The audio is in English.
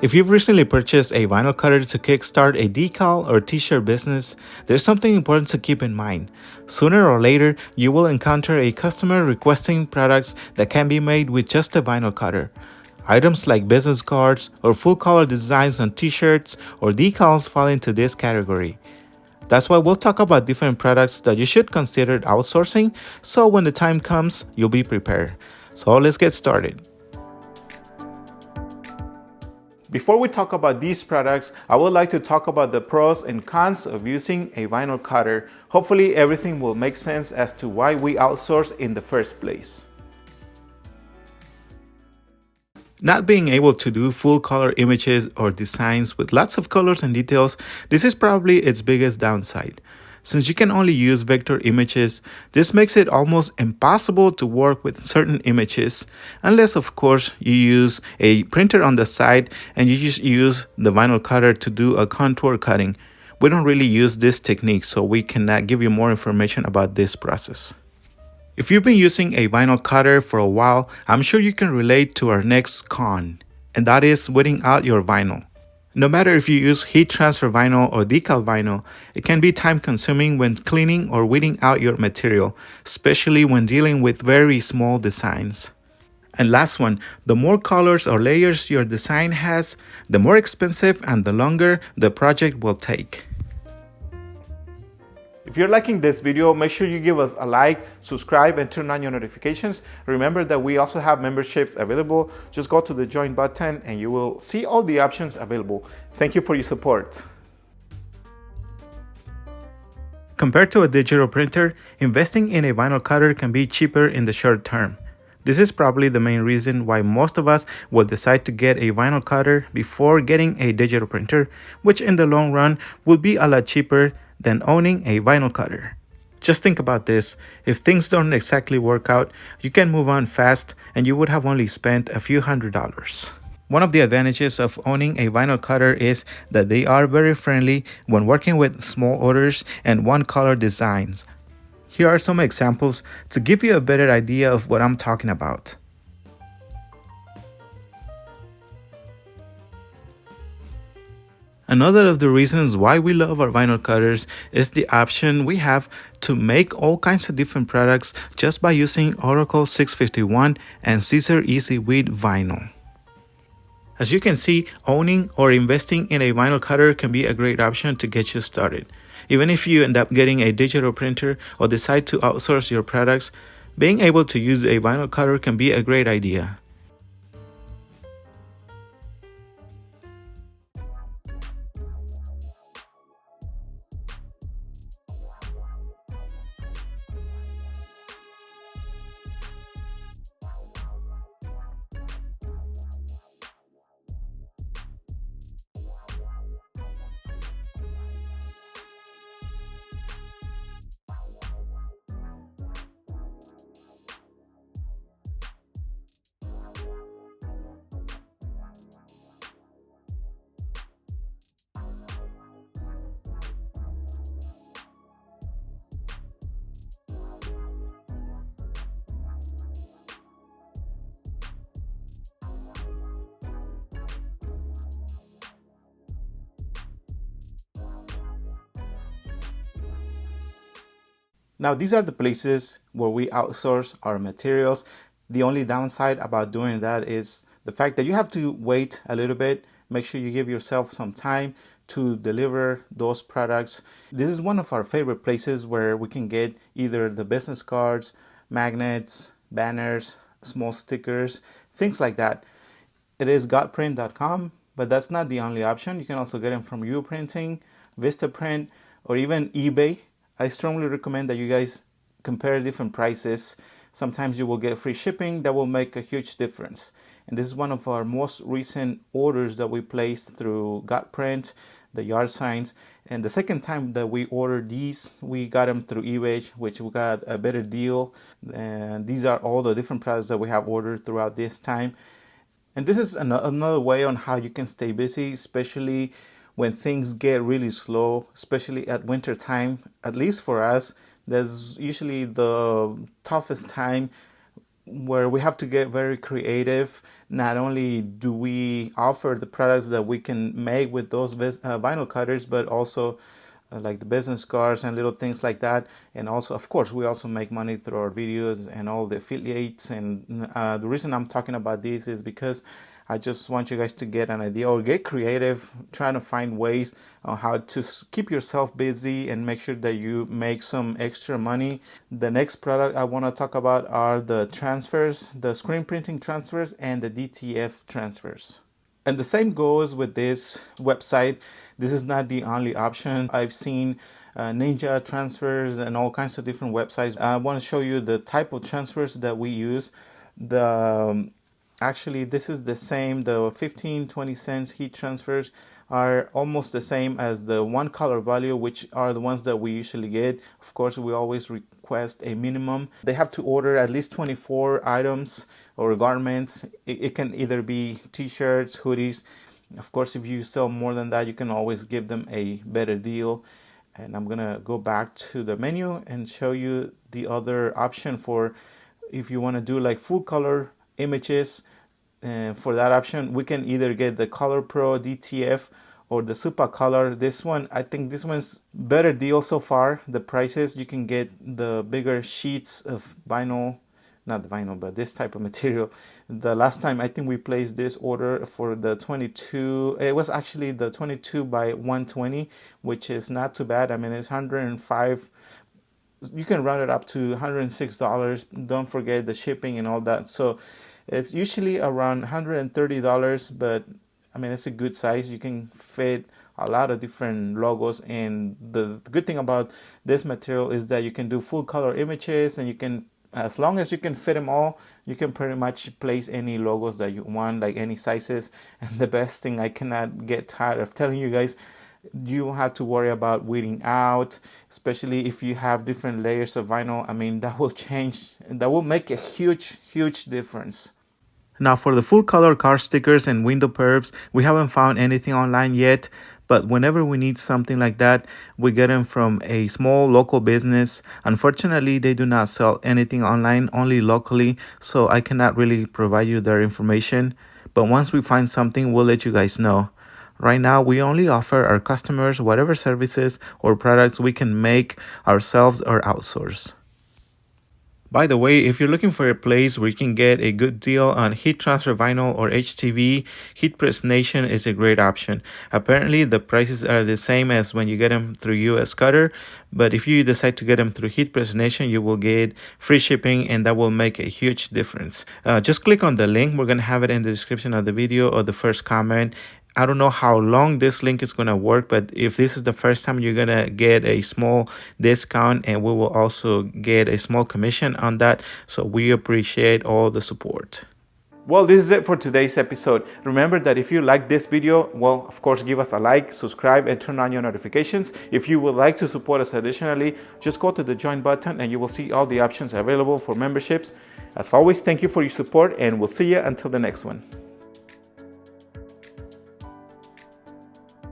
If you've recently purchased a vinyl cutter to kickstart a decal or t-shirt business, there's something important to keep in mind. Sooner or later, you will encounter a customer requesting products that can be made with just a vinyl cutter. Items like business cards or full color designs on t-shirts or decals fall into this category. That's why we'll talk about different products that you should consider outsourcing, so when the time comes, you'll be prepared. So let's get started. Before we talk about these products, I would like to talk about the pros and cons of using a vinyl cutter. Hopefully everything will make sense as to why we outsource in the first place. Not being able to do full color images or designs with lots of colors and details, this is probably its biggest downside. Since you can only use vector images, this makes it almost impossible to work with certain images, unless of course you use a printer on the side and you just use the vinyl cutter to do a contour cutting. We don't really use this technique, so we cannot give you more information about this process. If you've been using a vinyl cutter for a while, I'm sure you can relate to our next con, and that is wetting out your vinyl. No matter if you use heat transfer vinyl or decal vinyl, it can be time consuming when cleaning or weeding out your material, especially when dealing with very small designs. And last one, the more colors or layers your design has, the more expensive and the longer the project will take. If you're liking this video, make sure you give us a like, subscribe, and turn on your notifications. Remember that we also have memberships available. Just go to the join button and you will see all the options available. Thank you for your support. Compared to a digital printer, investing in a vinyl cutter can be cheaper in the short term. This is probably the main reason why most of us will decide to get a vinyl cutter before getting a digital printer, which in the long run will be a lot cheaper than owning a vinyl cutter. Just think about this, if things don't exactly work out, you can move on fast and you would have only spent a few $100s. One of the advantages of owning a vinyl cutter is that they are very friendly when working with small orders and one-color designs. Here are some examples to give you a better idea of what I'm talking about. Another of the reasons why we love our vinyl cutters is the option we have to make all kinds of different products just by using Oracle 651 and Scissor Easy Weed vinyl. As you can see, owning or investing in a vinyl cutter can be a great option to get you started. Even if you end up getting a digital printer or decide to outsource your products, being able to use a vinyl cutter can be a great idea. Now, these are the places where we outsource our materials. The only downside about doing that is the fact that you have to wait a little bit. Make sure you give yourself some time to deliver those products. This is one of our favorite places where we can get either the business cards, magnets, banners, small stickers, things like that. It is gotprint.com, but that's not the only option. You can also get them from Uprinting, Vistaprint, or even eBay. I strongly recommend that you guys compare different prices. Sometimes you will get free shipping that will make a huge difference. And this is one of our most recent orders that we placed through Gotprint, the yard signs. And the second time that we ordered these, we got them through eBay, which we got a better deal. And these are all the different products that we have ordered throughout this time. And this is another way on how you can stay busy, especially when things get really slow, especially at winter time. At least for us, that's usually the toughest time where we have to get very creative. Not only do we offer the products that we can make with those vinyl cutters, but also like the business cards and little things like that. And also, of course, we also make money through our videos and all the affiliates. And the reason I'm talking about this is because I just want you guys to get an idea or get creative, trying to find ways on how to keep yourself busy and make sure that you make some extra money. The next product I want to talk about are the transfers, the screen printing transfers and the DTF transfers. And the same goes with this website. This is not the only option. I've seen Ninja transfers and all kinds of different websites. I want to show you the type of transfers that we use. Actually, this is the same. The 15-20 cents heat transfers are almost the same as the one color value, which are the ones that we usually get. Of course, we always request a minimum. They have to order at least 24 items or garments. It can either be t-shirts, hoodies. Of course, if you sell more than that, you can always give them a better deal. And I'm gonna go back to the menu and show you the other option for if you want to do like full color images. For that option, we can either get the Color Pro DTF or the Super Color. This one, I think this one's better deal so far. The prices, you can get the bigger sheets of vinyl, not the vinyl, but this type of material. The last time I think we placed this order for the 22, it was actually the 22 by 120, which is not too bad. I mean, it's 105. You can round it up to $106. Don't forget the shipping and all that. So it's usually around $130, but I mean, it's a good size. You can fit a lot of different logos. And the good thing about this material is that you can do full color images, and you can, as long as you can fit them all, you can pretty much place any logos that you want, like any sizes. And the best thing, I cannot get tired of telling you guys, you don't have to worry about weeding out, especially if you have different layers of vinyl. I mean, that will change, that will make a huge difference. Now for the full color car stickers and window perfs, we haven't found anything online yet, but whenever we need something like that, we get them from a small local business. Unfortunately, they do not sell anything online, only locally, so I cannot really provide you their information. But once we find something, we'll let you guys know. Right now, we only offer our customers whatever services or products we can make ourselves or outsource. By the way, if you're looking for a place where you can get a good deal on heat transfer vinyl or HTV, Heat Press Nation is a great option. Apparently, the prices are the same as when you get them through US Cutter, but if you decide to get them through Heat Press Nation, you will get free shipping, and that will make a huge difference. Just click on the link. We're going to have it in the description of the video or the first comment. I don't know how long this link is going to work, but if this is the first time, you're going to get a small discount, and we will also get a small commission on that. So we appreciate all the support. Well, this is it for today's episode. Remember that if you like this video, well, of course, give us a like, subscribe, and turn on your notifications. If you would like to support us additionally, just go to the join button and you will see all the options available for memberships. As always, thank you for your support, and we'll see you until the next one.